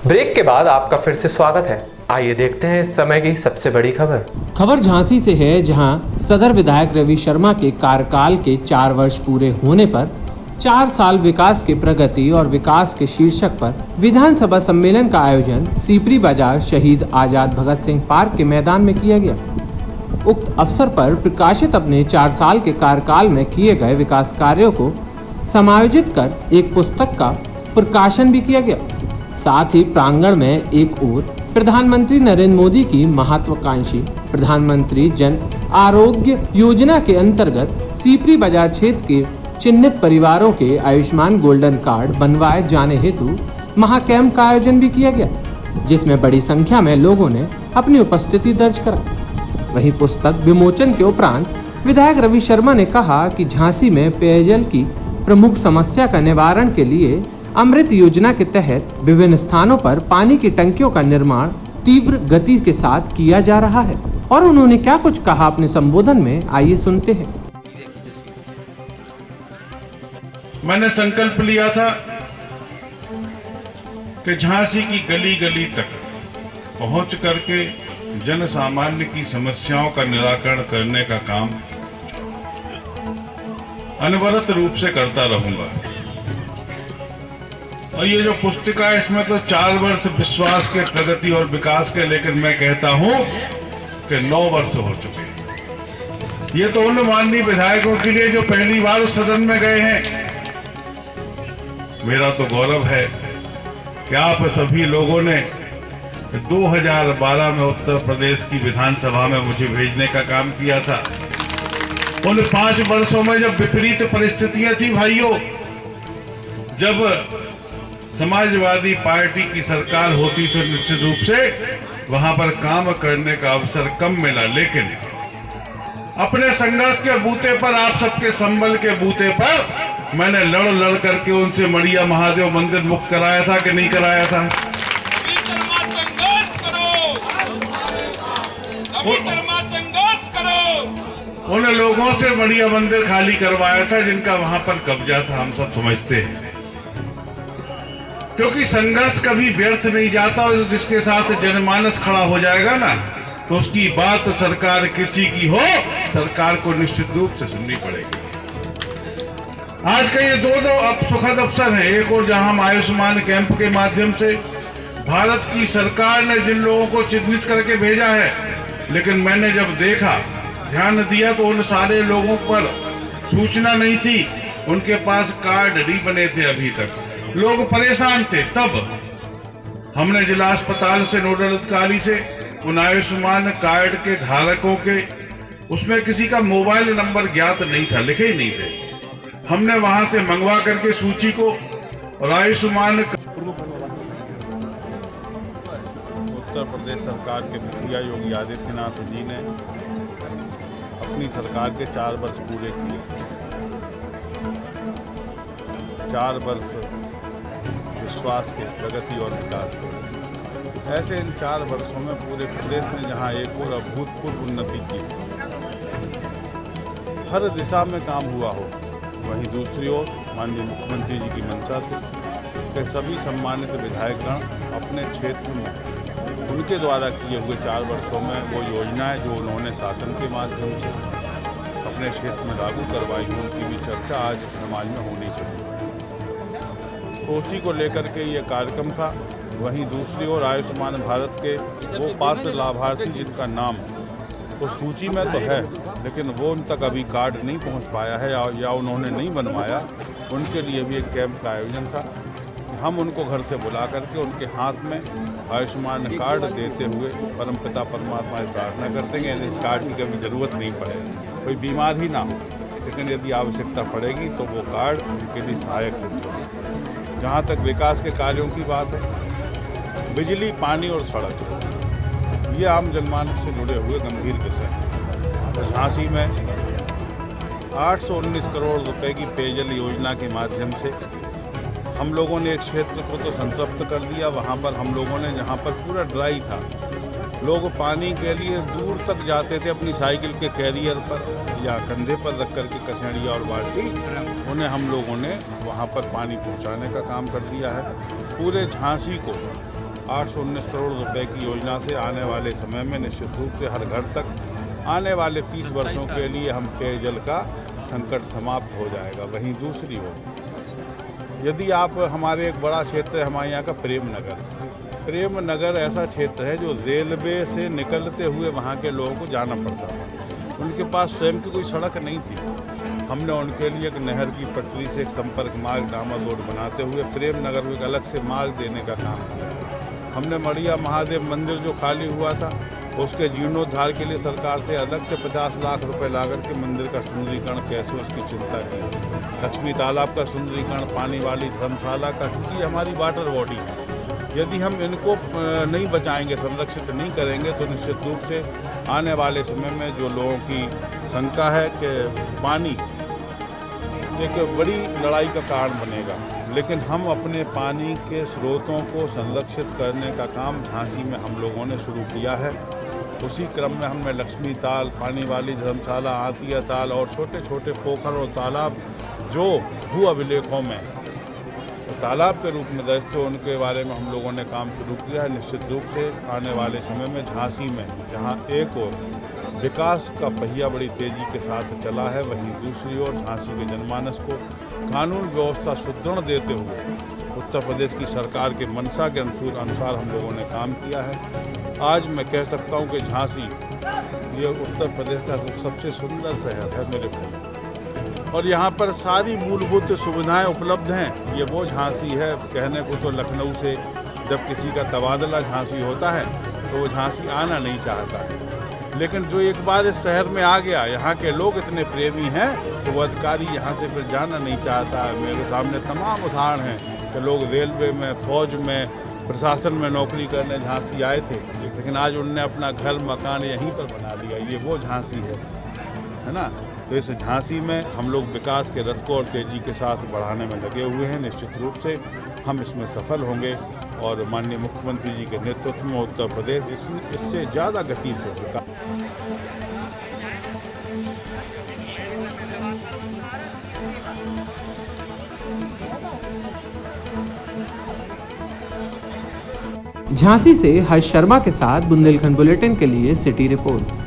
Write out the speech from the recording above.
Break के बाद आपका फिर से स्वागत है। आइए देखते हैं इस समय की सबसे बड़ी खबर झांसी से है, जहां सदर विधायक रवि शर्मा के कार्यकाल के 4 वर्ष पूरे होने पर 4 साल विकास की प्रगति और विकास के शीर्षक पर विधानसभा सम्मेलन का आयोजन सीपरी बाजार शहीद आजाद भगत सिंह पार्क के मैदान में किया गया। उक्त अवसर पर प्रकाशित अपने 4 साल के कार्यकाल में किए गए विकास कार्यों को समायोजित कर एक पुस्तक का प्रकाशन भी किया गया। साथ ही प्रांगण में एक ओर प्रधानमंत्री नरेंद्र मोदी की महत्वाकांक्षी प्रधानमंत्री जन आरोग्य योजना के अंतर्गत सीपरी बाजार क्षेत्र के चिन्हित परिवारों के आयुष्मान गोल्डन कार्ड बनवाए जाने हेतु महाकैंप का आयोजन भी किया गया, जिसमें बड़ी संख्या में लोगों ने अपनी उपस्थिति दर्ज कराई। वहीं पुस्तक विमोचन के उपरांत विधायक रवि शर्मा ने कहा कि झांसी में पेयजल की प्रमुख समस्या का निवारण के लिए अमृत योजना के तहत विभिन्न स्थानों पर पानी की टंकियों का निर्माण तीव्र गति के साथ किया जा रहा है। और उन्होंने क्या कुछ कहा अपने संबोधन में, आइए सुनते हैं। मैंने संकल्प लिया था कि झांसी की गली गली तक पहुंच करके जन सामान्य की समस्याओं का निराकरण करने का काम अनवरत रूप से करता रहूंगा। और ये जो पुस्तिका है, इसमें तो 4 वर्ष विश्वास के, प्रगति और विकास के, लेकिन मैं कहता हूं कि 9 वर्ष हो चुके हैं। ये तो उन माननीय विधायकों के लिए जो पहली बार सदन में गए हैं। मेरा तो गौरव है कि आप सभी लोगों ने 2012 में उत्तर प्रदेश की विधानसभा में मुझे भेजने का काम किया था। उन 5 वर्षों में जब विपरीत परिस्थितियां थी भाइयों, जब समाजवादी पार्टी की सरकार होती तो निश्चित रूप से वहां पर काम करने का अवसर कम मिला, लेकिन अपने संघर्ष के बूते पर, आप सबके संबल के बूते पर मैंने लड़ करके उनसे मड़िया महादेव मंदिर मुक्त कराया था कि नहीं कराया था। उन लोगों से मड़िया मंदिर खाली करवाया था जिनका वहां पर कब्जा था, हम सब समझते हैं। क्योंकि संघर्ष कभी व्यर्थ नहीं जाता, और जिसके साथ जनमानस खड़ा हो जाएगा ना, तो उसकी बात सरकार किसी की हो, सरकार को निश्चित रूप से सुननी पड़ेगी। आज का ये दो अब सुखद अवसर है। एक और जहां हम आयुष्मान कैंप के माध्यम से भारत की सरकार ने जिन लोगों को चिन्हित करके भेजा है, लेकिन मैंने जब देखा, ध्यान दिया, तो उन सारे लोगों पर सूचना नहीं थी, उनके पास कार्ड नहीं बने थे, अभी तक लोग परेशान थे। तब हमने जिला अस्पताल से नोडल अधिकारी से उन आयुष्मान कार्ड के धारकों के, उसमें किसी का मोबाइल नंबर ज्ञात नहीं था, लिखे ही नहीं थे। हमने वहां से मंगवा करके सूची को, और आयुष्मान उत्तर प्रदेश सरकार के मुखिया योगी आदित्यनाथ जी ने अपनी सरकार के 4 वर्ष पूरे किए। 4 वर्ष विश्वास के, प्रगति और विकास के। ऐसे इन 4 वर्षों में पूरे प्रदेश में जहां एक और अभूतपूर्व उन्नति की, हर दिशा में काम हुआ हो, वहीं दूसरी ओर माननीय मुख्यमंत्री जी की मंशा थी कि सभी सम्मानित विधायकगण अपने क्षेत्र में उनके द्वारा किए हुए 4 वर्षों में वो योजनाएं जो उन्होंने शासन के माध्यम से अपने क्षेत्र में लागू करवाई, उनकी भी चर्चा आज समाज में होनी चाहिए। तो उसी को लेकर के ये कार्यक्रम था। वहीं दूसरी ओर आयुष्मान भारत के वो पात्र लाभार्थी जिनका नाम तो सूची में तो है, लेकिन वो उन तक अभी कार्ड नहीं पहुंच पाया है या उन्होंने नहीं बनवाया, उनके लिए भी एक कैंप का आयोजन था। हम उनको घर से बुला करके उनके हाथ में आयुष्मान कार्ड देते हुए परमपिता परमात्मा से प्रार्थना करते हैं कि इस कार्ड की कभी ज़रूरत नहीं पड़े, कोई बीमार ही ना हो, लेकिन यदि आवश्यकता पड़ेगी तो वो कार्ड उनके लिए सहायक सिद्ध हो। जहाँ तक विकास के कार्यों की बात है, बिजली, पानी और सड़क, ये आम जनमानस से जुड़े हुए गंभीर विषय हैं। तो झांसी में 819 करोड़ रुपए की पेयजल योजना के माध्यम से हम लोगों ने एक क्षेत्र को तो संतृप्त कर दिया। वहाँ पर हम लोगों ने, जहाँ पर पूरा ड्राई था, लोग पानी के लिए दूर तक जाते थे अपनी साइकिल के कैरियर पर या कंधे पर रख करके कसेड़िया और बाल्टी, उन्हें हम लोगों ने वहाँ पर पानी पहुँचाने का काम कर दिया है। पूरे झांसी को 819 करोड़ रुपए की योजना से आने वाले समय में निश्चित रूप से हर घर तक आने वाले 30 वर्षों के लिए हम पेयजल का संकट समाप्त हो जाएगा। वहीं दूसरी ओर यदि आप हमारे एक बड़ा क्षेत्र है हमारे यहाँ का प्रेम नगर ऐसा क्षेत्र है जो रेलवे से निकलते हुए वहाँ के लोगों को जाना पड़ता था। उनके पास स्वयं की कोई सड़क नहीं थी। हमने उनके लिए एक नहर की पटरी से एक संपर्क मार्ग डामाडोल बनाते हुए प्रेम नगर को एक अलग से मार्ग देने का काम किया। हमने मड़िया महादेव मंदिर जो खाली हुआ था उसके जीर्णोद्धार के लिए सरकार से अलग से 50 लाख रुपए लागत के मंदिर का सुंदरीकरण कैसे उसकी चिंता की। लक्ष्मी तालाब का सुंदरीकरण, पानी वाली धर्मशाला का, क्योंकि हमारी वाटर बॉडी है। यदि हम इनको नहीं बचाएंगे, संरक्षित नहीं करेंगे तो निश्चित रूप से आने वाले समय में जो लोगों की शंका है कि पानी एक बड़ी लड़ाई का कारण बनेगा। लेकिन हम अपने पानी के स्रोतों को संरक्षित करने का काम झांसी में हम लोगों ने शुरू किया है। उसी क्रम में हमने लक्ष्मी ताल, पानी वाली धर्मशाला, आतिया ताल और छोटे छोटे पोखर और तालाब जो भू अभिलेखों में तालाब के रूप में दर्ज थे उनके बारे में हम लोगों ने काम शुरू किया है। निश्चित रूप से आने वाले समय में झांसी में जहां एक ओर विकास का पहिया बड़ी तेजी के साथ चला है, वहीं दूसरी ओर झांसी के जनमानस को कानून व्यवस्था सुदृढ़ देते हुए उत्तर प्रदेश की सरकार के मंशा के अनुसार हम लोगों ने काम किया है। आज मैं कह सकता हूं कि झांसी ये उत्तर प्रदेश का सबसे सुंदर शहर है मेरे भाई, और यहाँ पर सारी मूलभूत सुविधाएं उपलब्ध हैं। ये वो झांसी है, कहने को तो लखनऊ से जब किसी का तबादला झांसी होता है तो वो झांसी आना नहीं चाहता है, लेकिन जो एक बार इस शहर में आ गया, यहाँ के लोग इतने प्रेमी हैं तो वो अधिकारी यहाँ से फिर जाना नहीं चाहता है। मेरे सामने तमाम उदाहरण हैं कि लोग रेलवे में, फौज में, प्रशासन में नौकरी करने झांसी आए थे, लेकिन आज उनने अपना घर मकान यहीं पर बना लिया। ये वो झांसी है ना। तो इस झांसी में हम लोग विकास के रथ को और तेजी के साथ बढ़ाने में लगे हुए हैं। निश्चित रूप से हम इसमें सफल होंगे और माननीय मुख्यमंत्री जी के नेतृत्व में उत्तर प्रदेश इससे ज़्यादा गति से विकास। झांसी से हर्ष शर्मा के साथ बुंदेलखंड बुलेटिन के लिए सिटी रिपोर्ट।